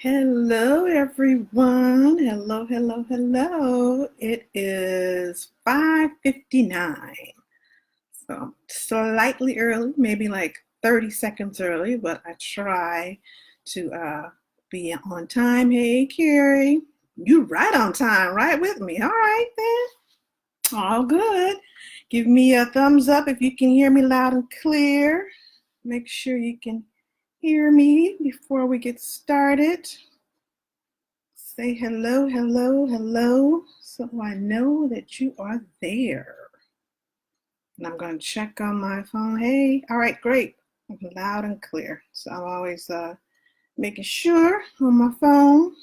Hello, everyone. Hello, hello, hello. It is 5:59. So slightly early, maybe like 30 seconds early, but I try to be on time. Hey, Carrie, you right on time, right with me. All right, then. All good. Give me a thumbs up if you can hear me loud and clear. Make sure you can hear me before we get started. Say hello, hello, hello, so I know that you are there. And I'm going to check on my phone. Hey, all right, great. Loud and clear. So I'm always making sure on my phone.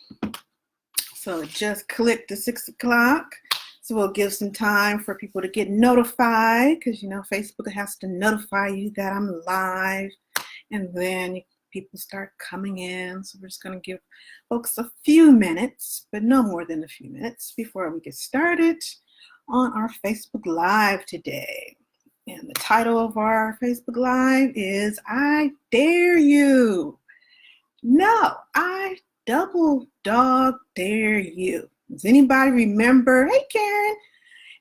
So it just clicked to 6 o'clock. So we'll give some time for people to get notified because, Facebook has to notify you that I'm live. And then people start coming in. So we're just going to give folks a few minutes, but no more than a few minutes before we get started on our Facebook Live today. And the title of our Facebook Live is I Dare You. No, I double dog dare you. Does anybody remember? Hey, Karen.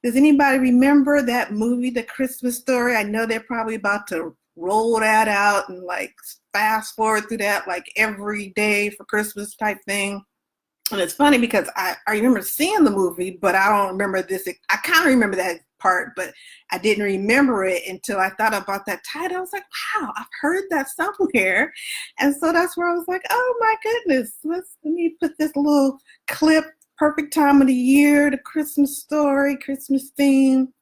Does anybody remember that movie, The Christmas Story? I know they're probably about to roll that out and like fast forward through that like every day for Christmas type thing. And it's funny because I remember seeing the movie, but I don't remember this. I kind of remember that part, but I didn't remember it until I thought about that title. I was like, wow, I've heard that somewhere. And so that's where I was like, oh my goodness, let me put this little clip, perfect time of the year, the Christmas story, Christmas theme.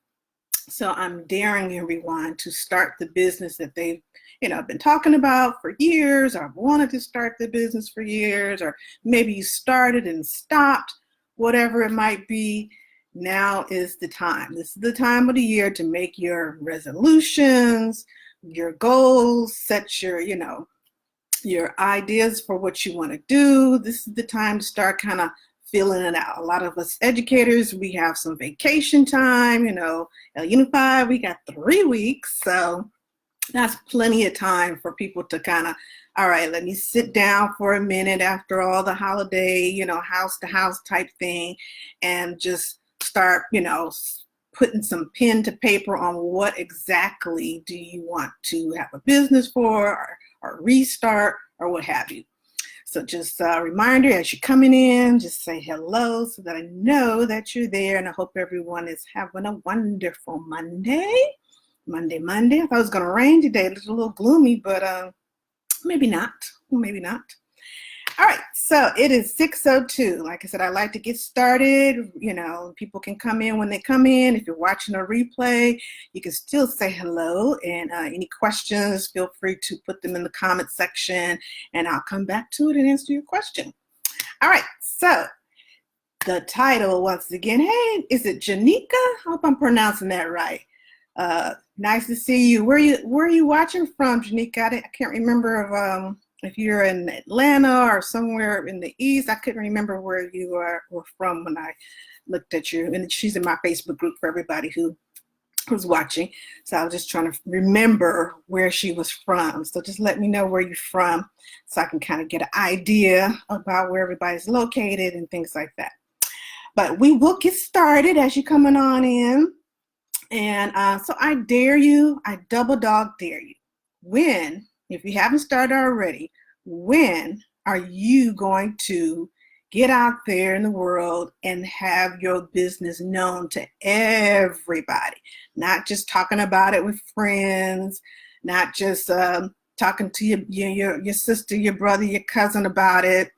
So I'm daring everyone to start the business that they've been talking about for years, or wanted to start the business for years, or maybe you started and stopped, whatever it might be. Now is the time. This is the time of the year to make your resolutions, your goals, set your ideas for what you want to do. This is the time to start kind of filling it out. A lot of us educators, we have some vacation time, Unified, we got 3 weeks. So that's plenty of time for people to kind of, all right, let me sit down for a minute after all the holiday, house to house type thing, and just start, putting some pen to paper on what exactly do you want to have a business for, or restart, or what have you. So just a reminder, as you're coming in, just say hello so that I know that you're there. And I hope everyone is having a wonderful Monday. Monday. I thought it was going to rain today. It was a little gloomy, but maybe not. Maybe not. All right, so it is 6:02. Like I said, I like to get started. People can come in when they come in. If you're watching a replay, you can still say hello. And any questions, feel free to put them in the comment section, and I'll come back to it and answer your question. All right, so the title, once again, hey, is it Janika? I hope I'm pronouncing that right. Nice to see you. Where are you watching from, Janika? I can't remember if you're in Atlanta or somewhere in the East. I couldn't remember where you were from when I looked at you. And she's in my Facebook group for everybody who's watching. So I was just trying to remember where she was from. So just let me know where you're from so I can kind of get an idea about where everybody's located and things like that. But we will get started as you're coming on in. And so I dare you, I double dog dare you. When, if you haven't started already, when are you going to get out there in the world and have your business known to everybody? Not just talking about it with friends, not just talking to your sister, your brother, your cousin about it.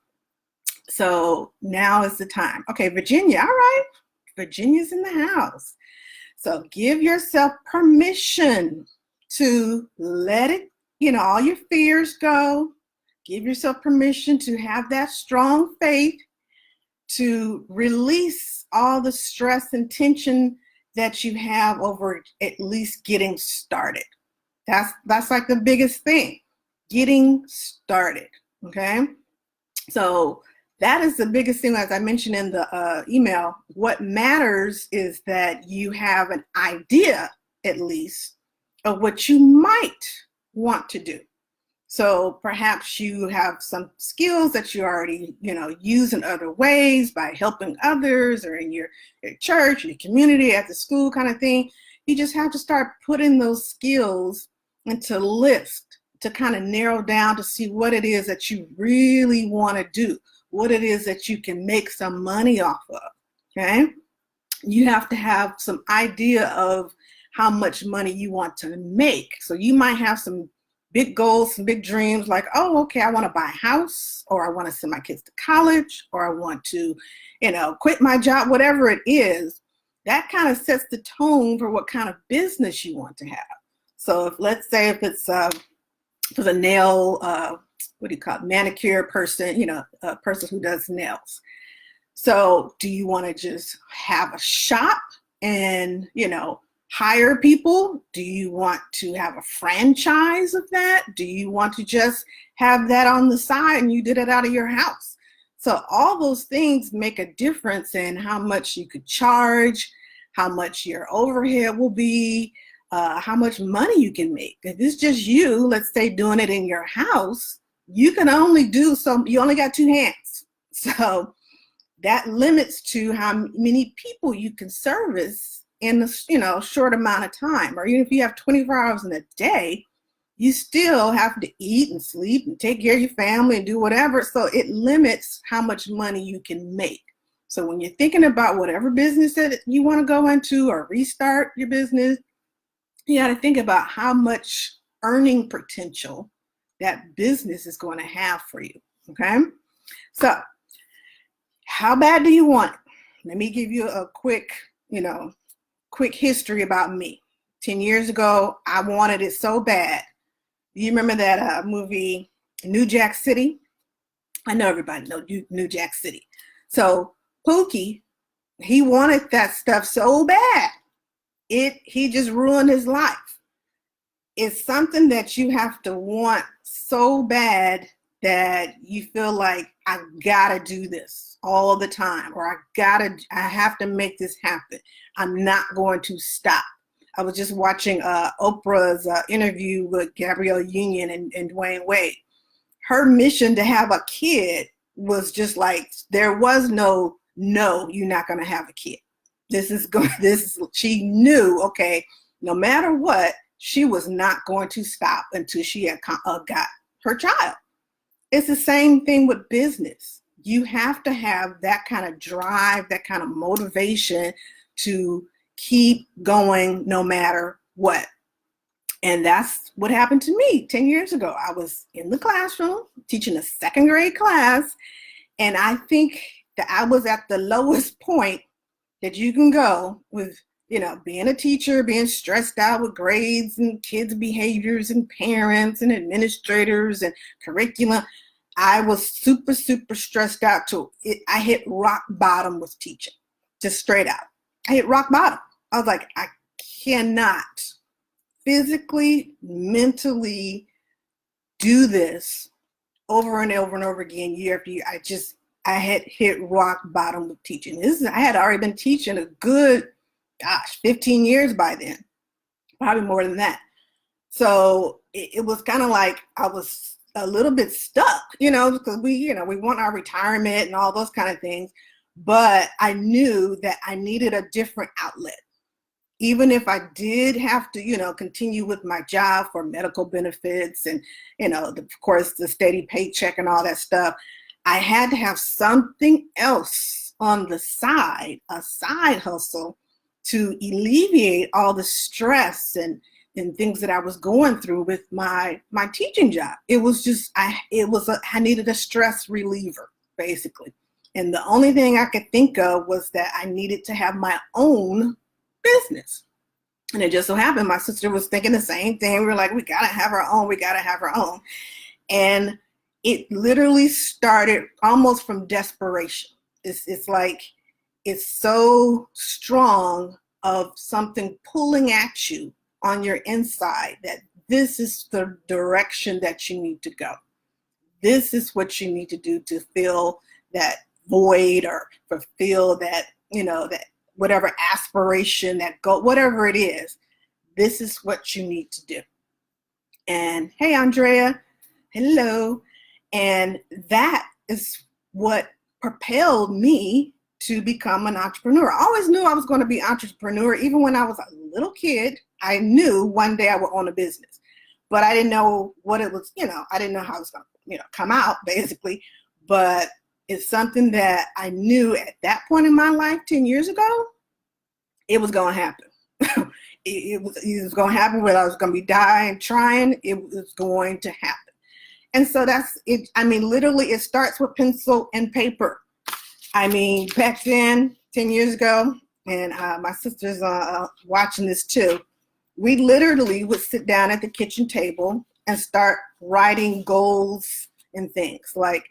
So now is the time. Okay, Virginia, all right. Virginia's in the house. So give yourself permission to let it, all your fears go. Give yourself permission to have that strong faith, to release all the stress and tension that you have over at least getting started. That's like the biggest thing, getting started, okay? So that is the biggest thing, as I mentioned in the email. What matters is that you have an idea, at least, of what you might want to do. So perhaps you have some skills that you already, use in other ways by helping others or in your church, your community, at the school kind of thing. You just have to start putting those skills into list to kind of narrow down to see what it is that you really want to do, what it is that you can make some money off of. Okay. You have to have some idea of how much money you want to make. So you might have some big goals, some big dreams like, oh, okay, I want to buy a house, or I want to send my kids to college, or I want to, quit my job, whatever it is. That kind of sets the tone for what kind of business you want to have. So if, let's say if it's for the nail, what do you call it, manicure person, a person who does nails. So do you want to just have a shop and, hire people? Do you want to have a franchise of that? Do you want to just have that on the side and you did it out of your house? So all those things make a difference in how much you could charge, how much your overhead will be, how much money you can make. If it's just you, let's say, doing it in your house, you can only do so, you only got two hands. So that limits to how many people you can service in a short amount of time. Or even if you have 24 hours in a day, you still have to eat and sleep and take care of your family and do whatever. So it limits how much money you can make. So when you're thinking about whatever business that you want to go into or restart your business, you got to think about how much earning potential that business is going to have for you. Okay. So how bad do you want it? Let me give you a quick history about me. 10 years ago, I wanted it so bad. You remember that movie, New Jack City? I know everybody knows New Jack City. So Pookie, he wanted that stuff so bad. He just ruined his life. It's something that you have to want so bad that you feel like, I gotta do this all the time, or I have to make this happen. I'm not going to stop. I was just watching Oprah's interview with Gabrielle Union and Dwayne Wade. Her mission to have a kid was just like, there was no, you're not going to have a kid. She knew, okay, no matter what, she was not going to stop until she had got her child. It's the same thing with business. You have to have that kind of drive, that kind of motivation to keep going no matter what. And that's what happened to me 10 years ago. I was in the classroom teaching a second grade class, and I think that I was at the lowest point that you can go with, being a teacher, being stressed out with grades and kids' behaviors and parents and administrators and curriculum. I was super, super stressed out too. I hit rock bottom with teaching, just straight out. I hit rock bottom. I was like, I cannot physically, mentally do this over and over and over again, year after year. I had hit rock bottom with teaching. I had already been teaching a good, 15 years by then, probably more than that. So it was kind of like I was a little bit stuck, because we want our retirement and all those kind of things. But I knew that I needed a different outlet. Even if I did have to, continue with my job for medical benefits and, of course, the steady paycheck and all that stuff, I had to have something else on the side, a side hustle, to alleviate all the stress and things that I was going through with my teaching job. It was just, I needed a stress reliever, basically. And the only thing I could think of was that I needed to have my own business. And it just so happened my sister was thinking the same thing. We were like, we gotta have our own. And it literally started almost from desperation. It's like, it's so strong of something pulling at you on your inside that this is the direction that you need to go. This is what you need to do to fill that void or fulfill that, that whatever aspiration, that goal, whatever it is, this is what you need to do. And hey, Andrea, Hello. And that is what propelled me to become an entrepreneur. I always knew I was going to be an entrepreneur. Even when I was a little kid, I knew one day I would own a business. But I didn't know what it was, I didn't know how it was going to, come out basically. But it's something that I knew at that point in my life 10 years ago, it was going to happen. it was going to happen, whether I was going to be dying, trying, it was going to happen. And so that's it. I mean, literally, it starts with pencil and paper. I mean, back then, 10 years ago, and my sister's watching this too, we literally would sit down at the kitchen table and start writing goals and things. Like,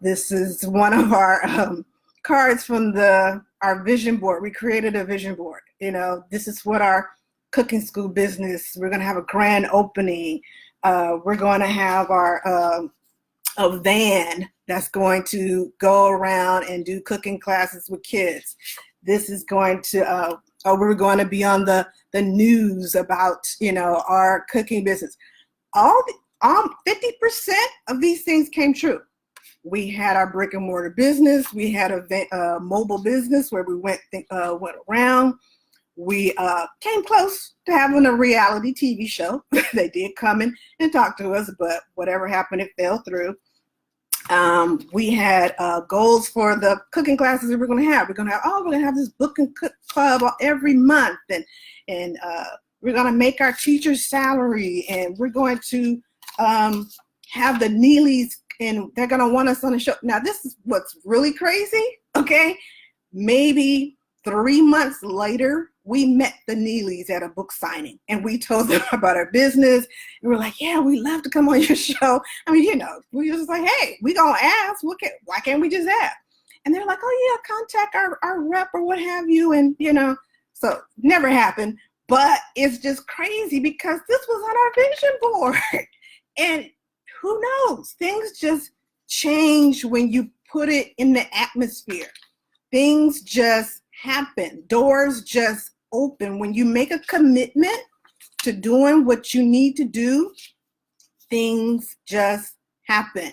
this is one of our cards from our vision board. We created a vision board. This is what our cooking school business, we're going to have a grand opening. We're going to have our a van that's going to go around and do cooking classes with kids. This is going to, we're going to be on the news about, our cooking business. All 50% of these things came true. We had our brick and mortar business. We had a mobile business where we went around. We came close to having a reality TV show. They did come in and talk to us, but whatever happened, it fell through. We had goals for the cooking classes that we're going to have. We're going to have this book and cook club every month, and we're going to make our teachers' salary, and we're going to have the Neelys, and they're going to want us on the show. Now, this is what's really crazy, okay? Maybe 3 months later, we met the Neelys at a book signing, and we told them about our business. And we're like, yeah, we'd love to come on your show. I mean, we were just like, hey, we gonna ask. Why can't we just ask? And they're like, oh yeah, contact our rep or what have you. And so never happened. But it's just crazy because this was on our vision board. And who knows? Things just change when you put it in the atmosphere. Things just happen. Doors just open. When you make a commitment to doing what you need to do, things just happen.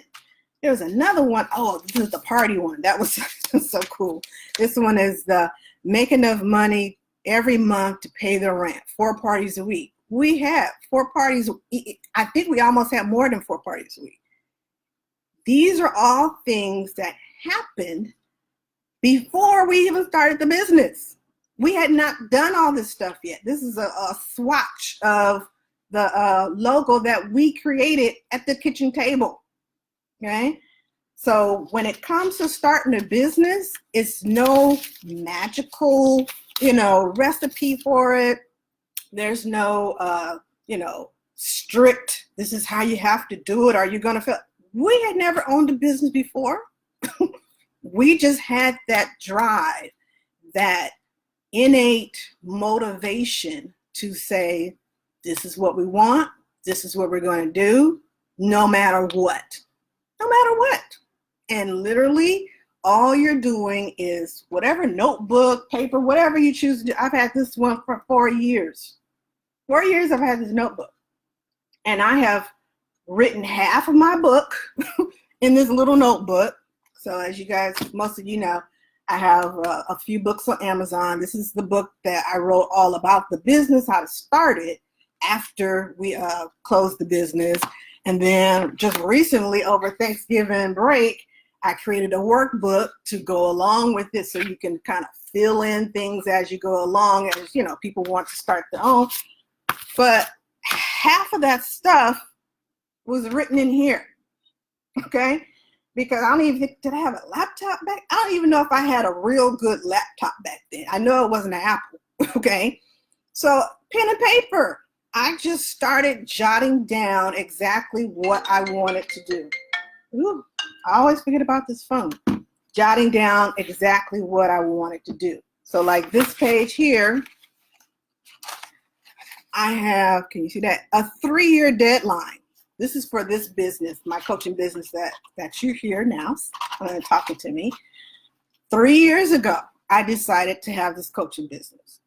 There's another one. Oh, this is the party one. That was so cool. This one is the make enough money every month to pay the rent. 4 parties a week. We had 4 parties. I think we almost had more than 4 parties a week. These are all things that happened before we even started the business. We had not done all this stuff yet. This is a swatch of the logo that we created at the kitchen table, okay? So when it comes to starting a business, it's no magical, recipe for it. There's no, strict, this is how you have to do it. Are you going to feel? We had never owned a business before. We just had that drive, that innate motivation to say, this is what we want, this is what we're going to do, no matter what. No matter what. And literally, all you're doing is whatever notebook, paper, whatever you choose to do. I've had this one for 4 years. 4 years I've had this notebook. And I have written half of my book in this little notebook. So as you guys, most of you know, I have a few books on Amazon. This is the book that I wrote all about the business, how to start it after we closed the business. And then just recently over Thanksgiving break, I created a workbook to go along with it so you can kind of fill in things as you go along, as people want to start their own. But half of that stuff was written in here, okay? Because I don't even think, did I have a laptop back? I don't even know if I had a real good laptop back then. I know it wasn't an Apple, okay? So pen and paper. I just started jotting down exactly what I wanted to do. Ooh, I always forget about this phone. Jotting down exactly what I wanted to do. So like this page here, I have, can you see that? A 3-year deadline. This is for this business, my coaching business that you're here now talking to me. 3 years ago, I decided to have this coaching business.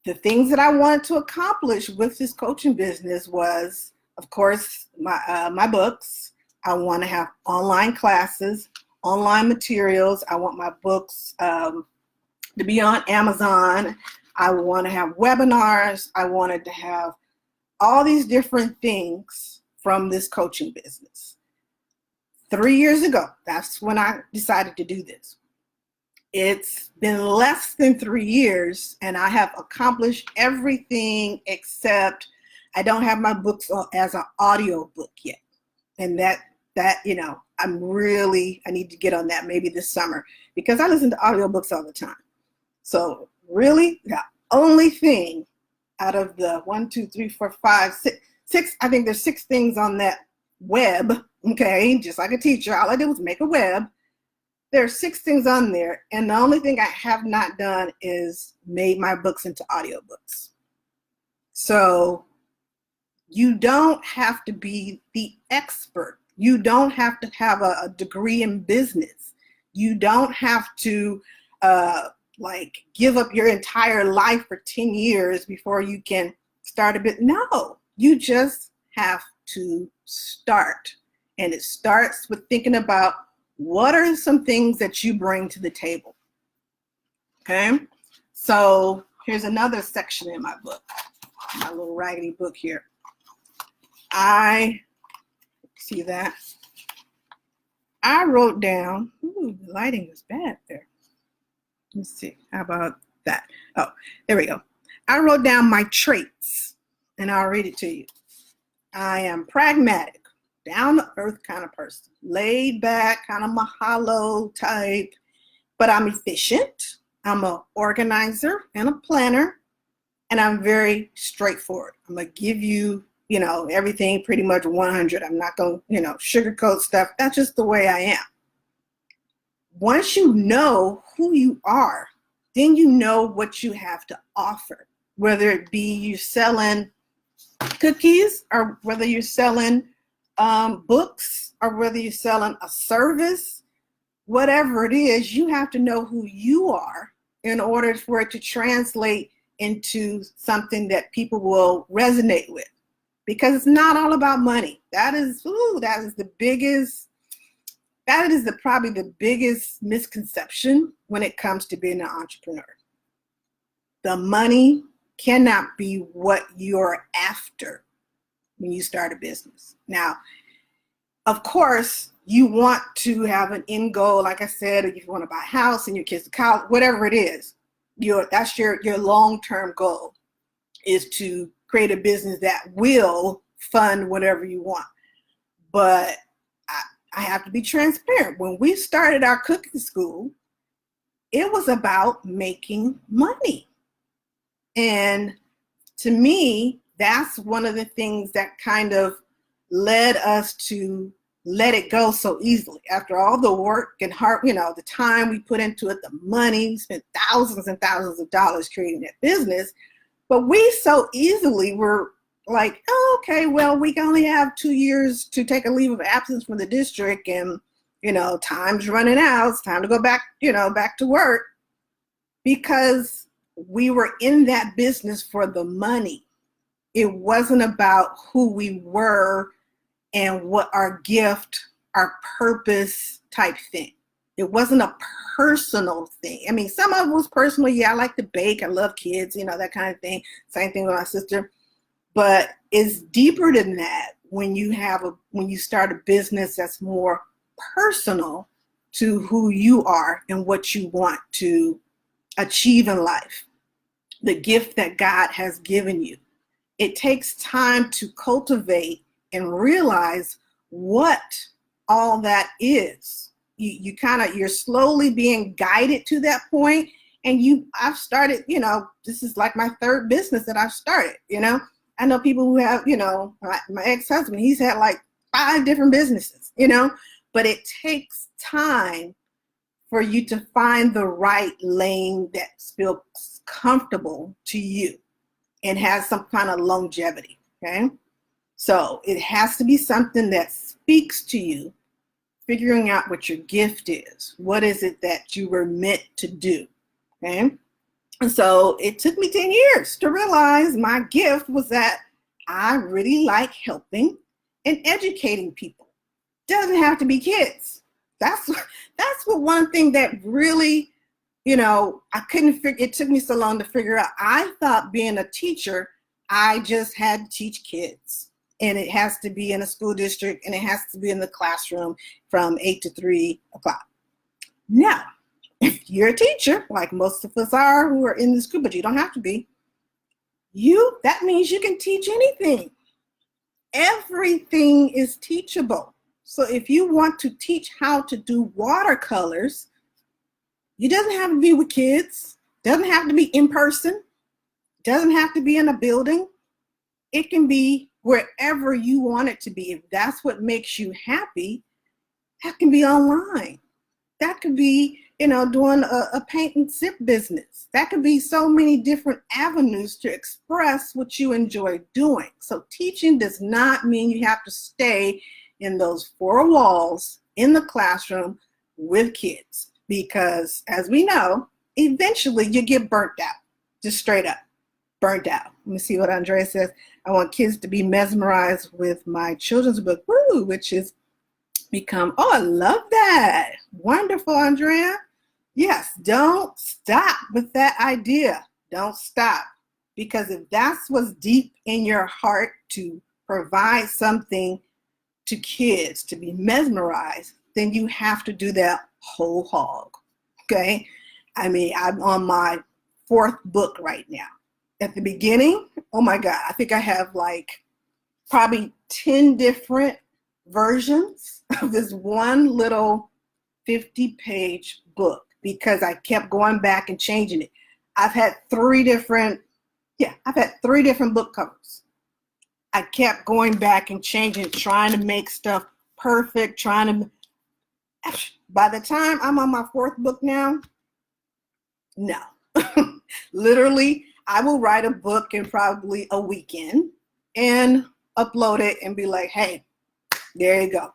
The things that I wanted to accomplish with this coaching business was of course, my books. I want to have online classes, online materials. I want my books to be on Amazon. I want to have webinars. I wanted to have all these different things from this coaching business. 3 years ago, that's when I decided to do this. It's been less than 3 years, and I have accomplished everything except I don't have my books as an audio book yet. And that I need to get on that maybe this summer, because I listen to audiobooks all the time. So really, the only thing out of the 1, 2, 3, 4, 5, 6, I think there's 6 things on that web, okay, just like a teacher, all I did was make a web. There are 6 things on there, and the only thing I have not done is made my books into audiobooks. So you don't have to be the expert. You don't have to have a degree in business. You don't have to give up your entire life for 10 years before you can start a bit. No, you just have to start. And it starts with thinking about what are some things that you bring to the table. Okay, so here's another section in my book, my little raggedy book here. See that? I wrote down, the lighting is bad there. Let's see, how about that? Oh, there we go. I wrote down my traits, and I'll read it to you. I am pragmatic, down-to-earth kind of person, laid back, kind of mahalo type, but I'm efficient. I'm an organizer and a planner, and I'm very straightforward. I'm going to give you, everything pretty much 100. I'm not going to, sugarcoat stuff. That's just the way I am. Once you know who you are, then you know what you have to offer, whether it be you selling cookies or whether you're selling books or whether you're selling a service, whatever it is, you have to know who you are in order for it to translate into something that people will resonate with. Because it's not all about money. That is probably the biggest misconception when it comes to being an entrepreneur. The money cannot be what you're after when you start a business. Now, of course, you want to have an end goal, like I said, if you want to buy a house and your kids to college, whatever it is, that's your long-term goal, is to create a business that will fund whatever you want. But I have to be transparent. When we started our cooking school, it was about making money. And to me, that's one of the things that kind of led us to let it go so easily. After all the work and hard, the time we put into it, the money, we spent thousands and thousands of dollars creating that business. But we so easily were like, oh, okay, well, we can only have 2 years to take a leave of absence from the district, and, time's running out. It's time to go back, back to work, because we were in that business for the money. It wasn't about who we were and what our gift, our purpose type thing. It wasn't a personal thing. I mean, some of it was personal. Yeah, I like to bake. I love kids, that kind of thing. Same thing with my sister. But it's deeper than that when you start a business that's more personal to who you are and what you want to achieve in life. The gift that God has given you. It takes time to cultivate and realize what all that is. You're slowly being guided to that point. And I've started, this is like my 3rd business that I've started, I know people who have, my ex-husband, he's had like 5 different businesses, but it takes time for you to find the right lane that feels comfortable to you and has some kind of longevity, okay? So it has to be something that speaks to you, figuring out what your gift is. What is it that you were meant to do, okay? And so it took me 10 years to realize my gift was that I really like helping and educating people. Doesn't have to be kids. That's what one thing that really, I couldn't figure. It took me so long to figure out. I thought being a teacher, I just had to teach kids, and it has to be in a school district, and it has to be in the classroom from 8 to 3 o'clock. Now, if you're a teacher, like most of us are who are in this group, but you don't have to be, that means you can teach anything. Everything is teachable. So if you want to teach how to do watercolors, it doesn't have to be with kids, doesn't have to be in person, doesn't have to be in a building. It can be wherever you want it to be. If that's what makes you happy, that can be online. That could be, doing a paint and sip business. That could be so many different avenues to express what you enjoy doing. So teaching does not mean you have to stay in those four walls in the classroom with kids, because as we know, eventually you get burnt out, just straight up burnt out. Let me see what Andrea says. I want kids to be mesmerized with my children's book, which is become, oh, I love that. Wonderful, Andrea. Yes, don't stop with that idea. Don't stop. Because if that's what's deep in your heart, to provide something to kids to be mesmerized, then you have to do that whole hog. Okay? I mean, I'm on my 4th book right now. At the beginning, oh my God, I think I have like probably 10 different versions of this one little 50-page book, because I kept going back and changing it. I've had 3 different book covers. I kept going back and changing, trying to make stuff perfect, by the time I'm on my 4th book now, no. Literally, I will write a book in probably a weekend and upload it and be like, hey, there you go.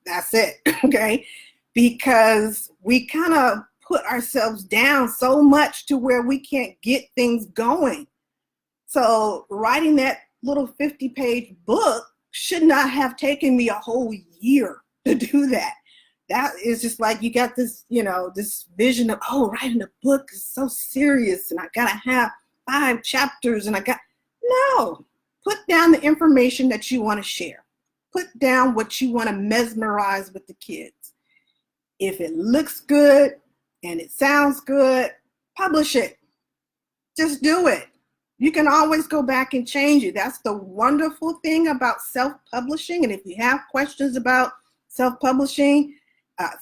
That's it, okay? Because we kind of put ourselves down so much to where we can't get things going. So writing that little 50-page book should not have taken me a whole year to do that. That is just like, you got this, this vision of, writing a book is so serious and I gotta have 5 chapters and no, put down the information that you want to share. Put down what you want to mesmerize with the kids. If it looks good and it sounds good, publish it. Just do it. You can always go back and change it. That's the wonderful thing about self-publishing. And if you have questions about self-publishing,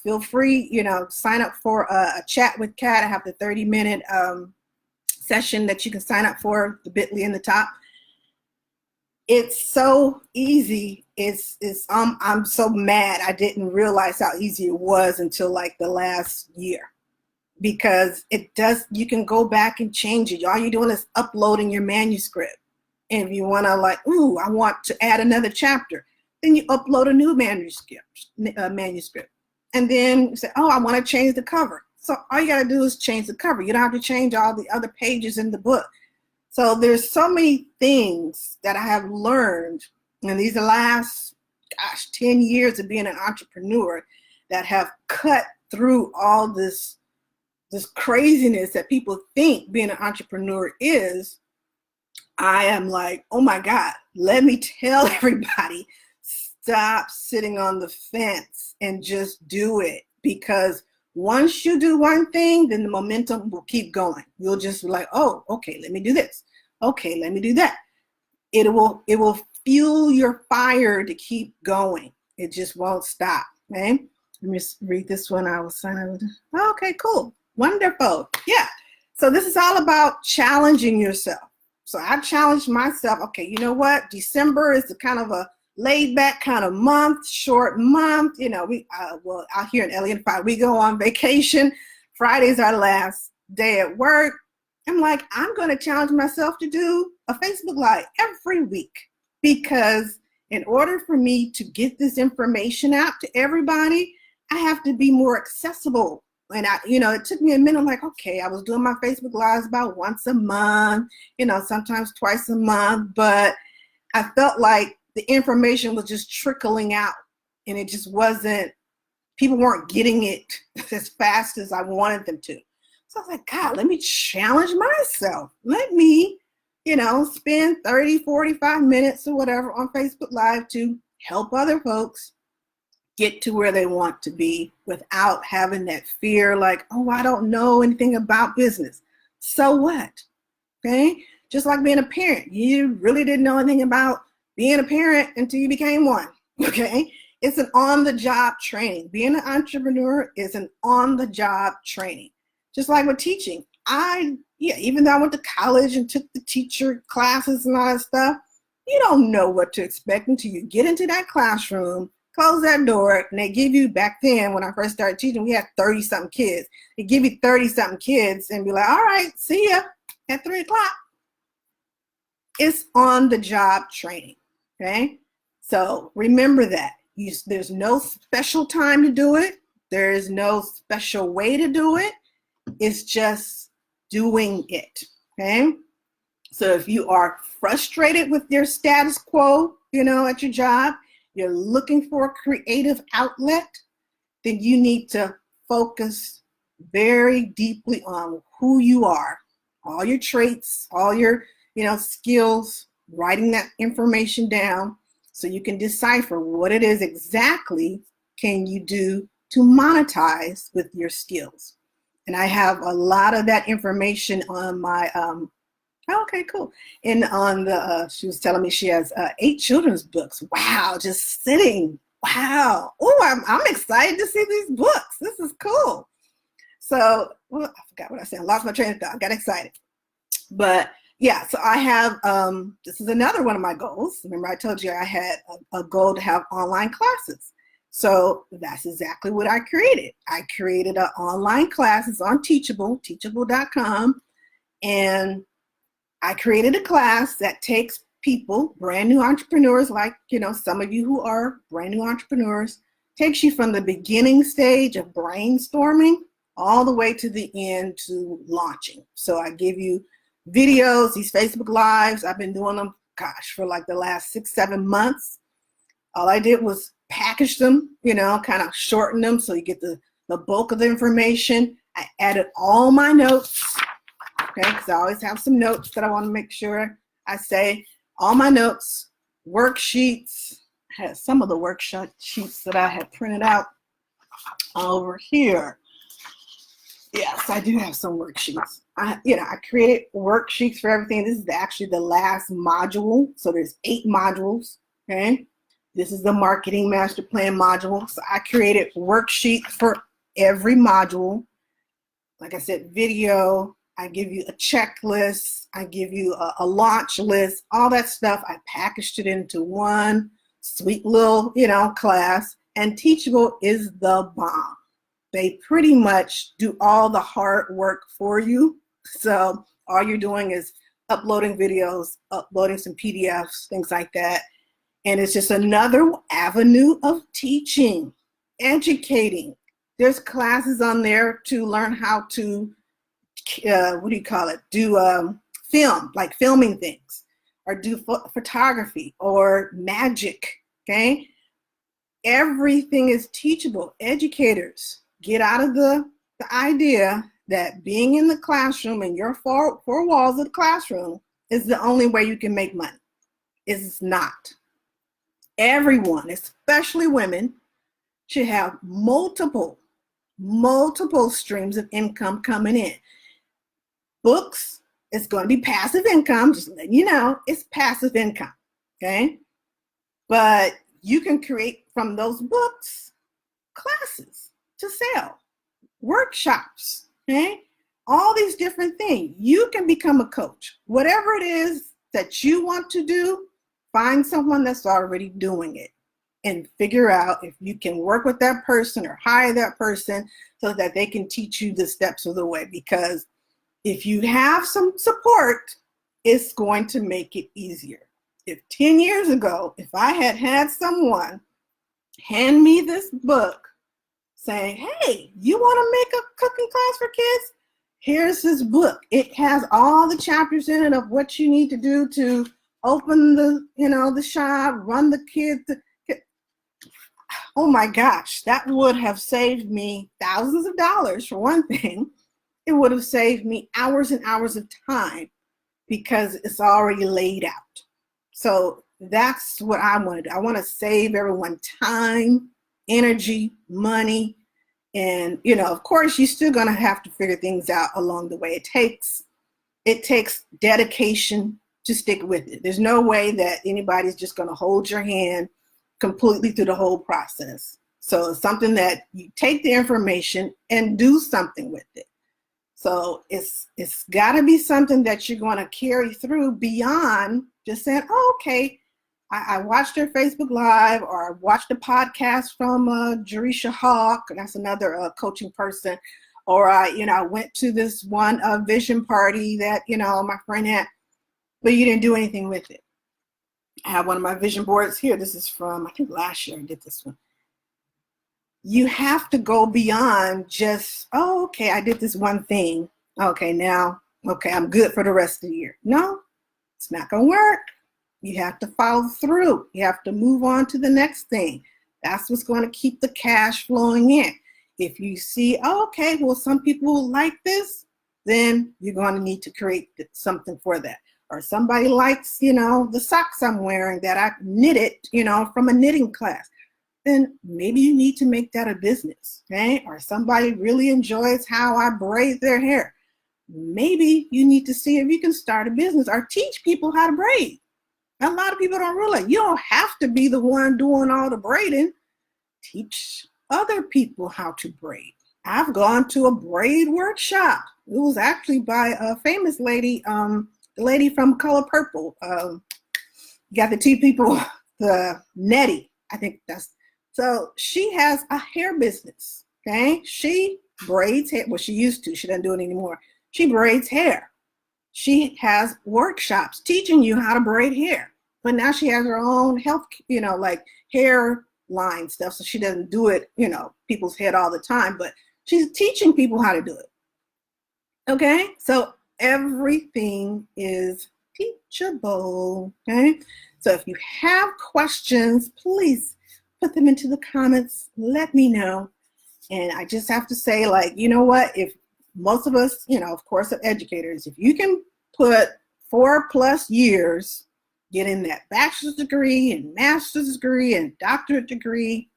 feel free, sign up for a chat with Kat. I have the 30-minute session that you can sign up for, the bit.ly in the top. It's so easy. I'm so mad I didn't realize how easy it was until like the last year, because you can go back and change it. All you're doing is uploading your manuscript. And if you want to I want to add another chapter, then you upload a new manuscript. And then you say, I want to change the cover. So all you got to do is change the cover. You don't have to change all the other pages in the book. So there's so many things that I have learned in these last, 10 years of being an entrepreneur that have cut through all this craziness that people think being an entrepreneur is. I am like, oh my God, let me tell everybody, stop sitting on the fence and just do it. Because once you do one thing, then the momentum will keep going. You'll just be like, oh, okay, let me do this. Okay, let me do that. It will fuel your fire to keep going. It just won't stop. Okay? Let me read this one. I was signing. Okay, cool. Wonderful. Yeah. So this is all about challenging yourself. So I challenged myself. Okay, you know what? December is kind of a laid back kind of month, short month. We out here in Elliott 5, we go on vacation. Friday's our last day at work. I'm like, I'm going to challenge myself to do a Facebook Live every week, because in order for me to get this information out to everybody, I have to be more accessible. And it took me a minute. I'm like, okay, I was doing my Facebook Lives about once a month, sometimes twice a month, but I felt like the information was just trickling out and it just wasn't, people weren't getting it as fast as I wanted them to. So I was like, God, let me challenge myself. Let me, spend 30, 45 minutes or whatever on Facebook Live to help other folks get to where they want to be without having that fear like, oh, I don't know anything about business. So what? Okay? Just like being a parent. You really didn't know anything about being a parent until you became one. Okay? It's an on-the-job training. Being an entrepreneur is an on-the-job training. Just like with teaching. Even though I went to college and took the teacher classes and all that stuff, you don't know what to expect until you get into that classroom, close that door, and they give you, back then when I first started teaching, we had 30-something kids. They give you 30-something kids and be like, all right, see ya at 3 o'clock. It's on-the-job training, okay? So remember that. There's no special time to do it. There is no special way to do it. It's just doing it, okay? So if you are frustrated with your status quo, at your job, you're looking for a creative outlet, then you need to focus very deeply on who you are, all your traits, all your, skills, writing that information down so you can decipher what it is exactly can you do to monetize with your skills. And I have a lot of that information on my, okay, cool. And on she was telling me she has 8 children's books. Wow, just sitting. Wow. Oh, I'm excited to see these books. This is cool. So, I forgot what I said. I lost my train of thought. I got excited. But yeah, so I have, this is another one of my goals. Remember I told you I had a goal to have online classes. So that's exactly what I created. I created an online classes on Teachable, teachable.com. And I created a class that takes people, brand new entrepreneurs, like, some of you who are brand new entrepreneurs, takes you from the beginning stage of brainstorming all the way to the end to launching. So I give you videos, these Facebook Lives. I've been doing them, for like the last 6-7 months. All I did was package them, kind of shorten them so you get the bulk of the information. I added all my notes. Okay, because I always have some notes that I want to make sure I say. All my notes, worksheets. I had some of the worksheets that I had printed out over here. Yes, I do have some worksheets. I created worksheets for everything. This is actually the last module. So there's 8 modules, okay? This is the marketing master plan module. So I created worksheets for every module. Like I said, video, I give you a checklist, I give you a launch list, all that stuff. I packaged it into one sweet little, class. And Teachable is the bomb. They pretty much do all the hard work for you. So all you're doing is uploading videos, uploading some PDFs, things like that. And it's just another avenue of teaching, educating. There's classes on there to learn how to do film, like filming things, or do photography or magic, okay? Everything is teachable. Educators, get out of the idea that being in the classroom and your four walls of the classroom is the only way you can make money. It's not. Everyone, especially women, should have multiple streams of income coming in. Books is going to be passive income, just letting you know, it's passive income, okay? But you can create from those books classes to sell, workshops, okay? All these different things. You can become a coach. Whatever it is that you want to do, find someone that's already doing it and figure out if you can work with that person or hire that person so that they can teach you the steps of the way. Because if you have some support, it's going to make it easier. If 10 years ago, if I had had someone hand me this book saying, hey, you want to make a cooking class for kids? Here's this book. It has all the chapters in it of what you need to do to open the shop, run the kids. Oh my gosh, that would have saved me thousands of dollars for one thing. It would have saved me hours and hours of time because it's already laid out. So that's what I want to do. I want to save everyone time, energy, money. And, of course, you're still going to have to figure things out along the way. It takes dedication to stick with it. There's no way that anybody's just going to hold your hand completely through the whole process. So it's something that you take the information and do something with it. So it's got to be something that you're going to carry through beyond just saying, oh, okay, I watched her Facebook Live, or I watched a podcast from Jerisha Hawk, and that's another coaching person, or I went to this one vision party that my friend had, but you didn't do anything with it. I have one of my vision boards here. This is from, I think last year I did this one. You have to go beyond just, oh, okay, I did this one thing. Okay, I'm good for the rest of the year. No, it's not going to work. You have to follow through. You have to move on to the next thing. That's what's going to keep the cash flowing in. If you see, oh, okay, well, some people like this, then you're going to need to create something for that. Or somebody likes, the socks I'm wearing that I knitted, from a knitting class. Then maybe you need to make that a business, okay? Or somebody really enjoys how I braid their hair. Maybe you need to see if you can start a business or teach people how to braid. A lot of people don't realize you don't have to be the one doing all the braiding. Teach other people how to braid. I've gone to a braid workshop. It was actually by a famous lady, the lady from Color Purple. You got the two people, the Nettie, I think that's. So she has a hair business, okay? She braids hair. Well, she used to. She doesn't do it anymore. She braids hair. She has workshops teaching you how to braid hair. But now she has her own health, like hair line stuff. So she doesn't do it, people's head all the time. But she's teaching people how to do it. Okay? So everything is teachable. Okay? So if you have questions, please put them into the comments. Let me know. And I just have to say, you know what? If most of us, of course, are educators, if you can put 4+ years getting that bachelor's degree and master's degree and doctorate degree,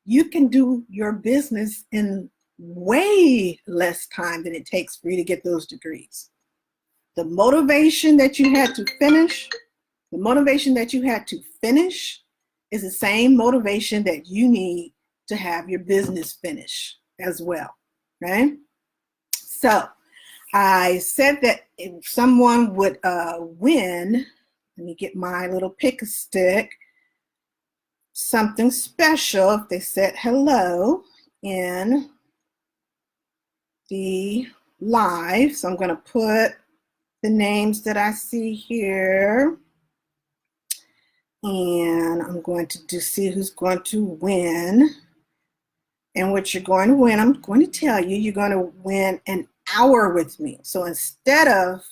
you can do your business in way less time than it takes for you to get those degrees. The motivation that you had to finish is the same motivation that you need to have your business finish as well, right? So I said that if someone would win, let me get my little pick a stick, something special if they said hello in the live. So I'm going to put the names that I see here. And I'm going to see who's going to win. And what you're going to win, I'm going to tell you, you're going to win an hour with me. So instead of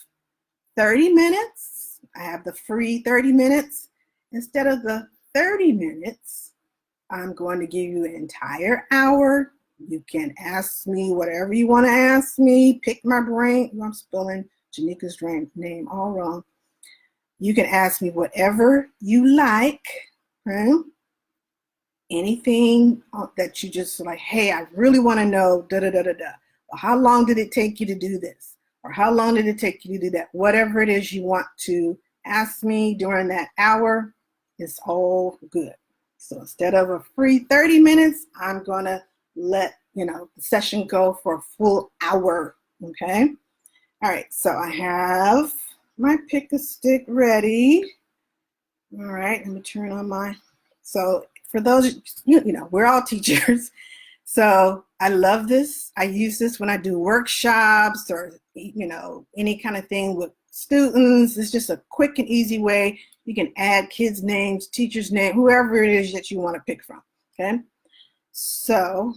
30 minutes, I have the free 30 minutes. Instead of the 30 minutes, I'm going to give you an entire hour. You can ask me whatever you want to ask me. Pick my brain. I'm spelling Janika's name all wrong. You can ask me whatever you like, right? Anything that you just like, hey, I really want to know, da-da-da-da-da. Or how long did it take you to do this? Or how long did it take you to do that? Whatever it is you want to ask me during that hour, it's all good. So instead of a free 30 minutes, I'm going to let, the session go for a full hour, okay? All right, so I have my pick a stick ready. All right, let me turn on so for those, we're all teachers. So I love this. I use this when I do workshops or, any kind of thing with students. It's just a quick and easy way. You can add kids' names, teachers' name, whoever it is that you want to pick from, okay? So,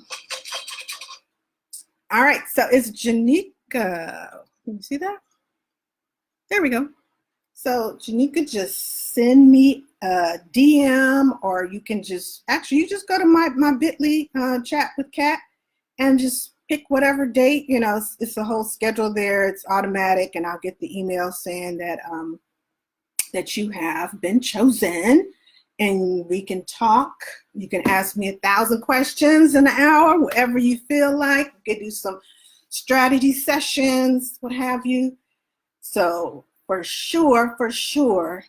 all right, so it's Janika. Can you see that? There we go. So Janika, just send me a DM, or you can just, actually, you just go to my Bitly chat with Kat and just pick whatever date. It's a whole schedule there. It's automatic, and I'll get the email saying that you have been chosen, and we can talk. You can ask me 1,000 questions in an hour, whatever you feel like. We can do some strategy sessions, what have you. So for sure,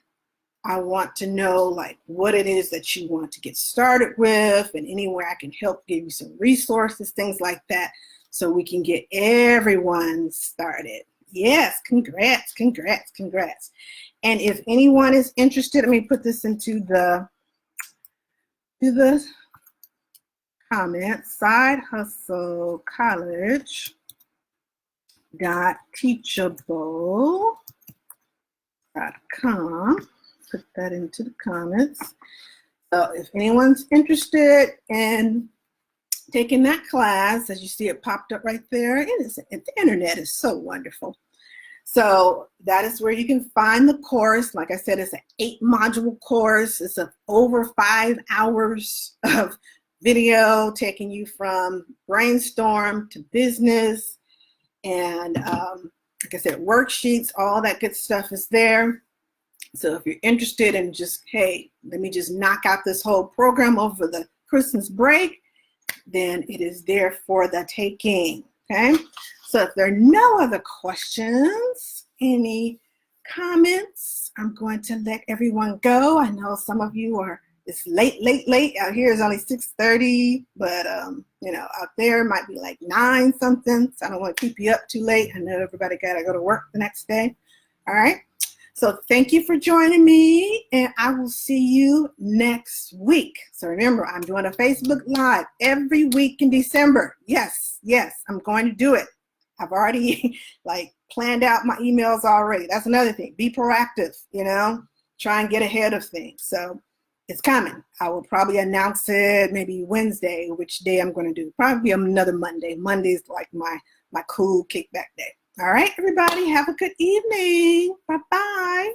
I want to know like what it is that you want to get started with, and anywhere I can help, give you some resources, things like that, so we can get everyone started. Yes, congrats. And if anyone is interested, let me put this into the comments. sidehustlecollege.teachable.com. Put that into the comments. So if anyone's interested in taking that class, as you see it popped up right there, and the internet is so wonderful. So that is where you can find the course. Like I said, it's an 8-module course. It's over 5 hours of video taking you from brainstorm to business. And like I said, worksheets, all that good stuff is there. So if you're interested in just, hey, let me just knock out this whole program over the Christmas break, then it is there for the taking, okay? So if there are no other questions, any comments, I'm going to let everyone go. I know some of you it's late. Out here is only 6:30, but out there it might be like 9 something. So I don't want to keep you up too late. I know everybody got to go to work the next day. All right. So thank you for joining me, and I will see you next week. So remember, I'm doing a Facebook Live every week in December. Yes, I'm going to do it. I've already planned out my emails already. That's another thing. Be proactive, try and get ahead of things. So it's coming. I will probably announce it maybe Wednesday, which day I'm going to do. Probably another Monday. Monday's like my cool kickback day. All right, everybody, have a good evening. Bye-bye.